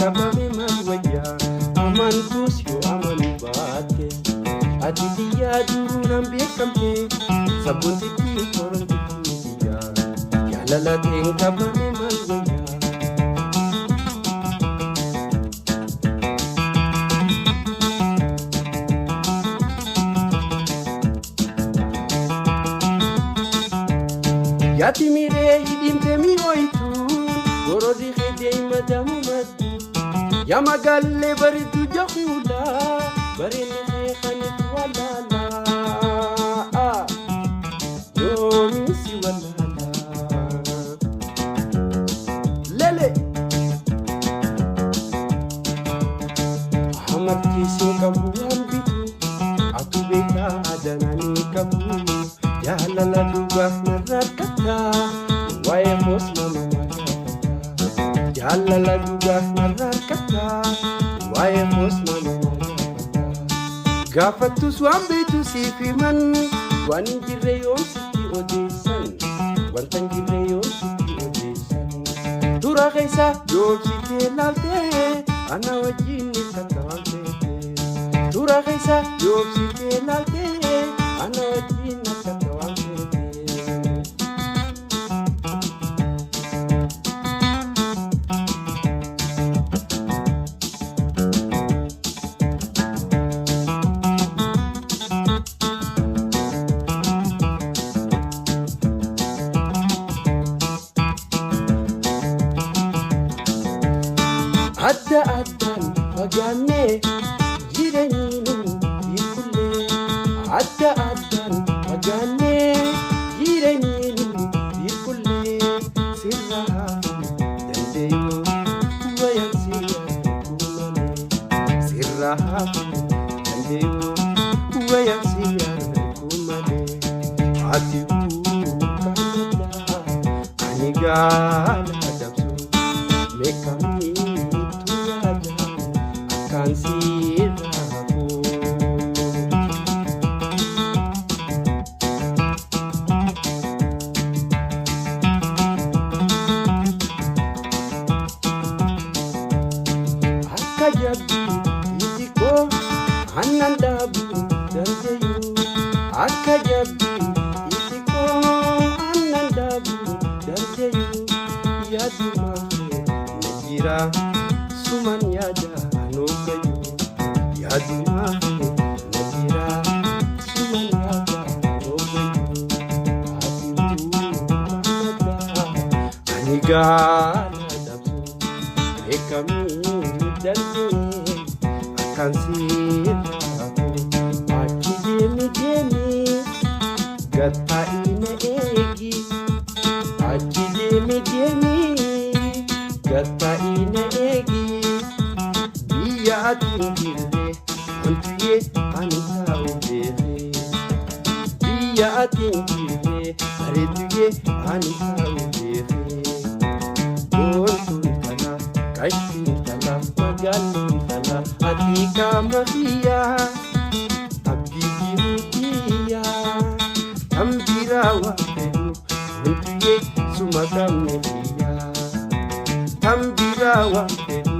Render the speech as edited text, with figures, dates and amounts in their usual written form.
kabame malwaya amantus yo amanu baate aditiya durunam bekamte sabunti ki koranti ya yalala ten kabame malwaya Yati mire idimte mi oitu gorodi khide madamu madu Yama galle baritu jahuda barile khani wala la yo misi wala lele Ahmad kisi kabu ambitu atubeka adanani kabu Ya lala duga narakata wae mosma mama Ya lala duga narakata wae mosma mama Gafatu swambe tu sifiman wanjire yom siti odesan wantanjire yom siti odesan Dura kaisa yom siti lalte ana wajini katawante Dura kaisa yom siti lalte ana wajini Adda addan fagaanne jireenyiinu hiikulle Adda addan fagaanne jireenyiinu hiikulle Sirraa dandeeyoo wayansiyaa kuumane Sirraa dandeeyoo wayansiyaa kuumane Ati kaanaddaa ani gaala dabsu meekamii Kansiraku Akajabi itiko anandabu danteyu Akajabi itiko anandabu danteyu Yaduma najira suman yada Nokayu yaduma najira suman yada Nokayu adiu anigala dabsu ekami dalne akan siraku aki demi gata ine egi aki demi gata ine egi Ya tingire antuye anita ubere Ya tingire aretuye anita ubere Bontun tala kaishin tala magalun tala atika mahiya abdi dirukiya tambira wa peru antuye sumadam nehiya tambira wa peru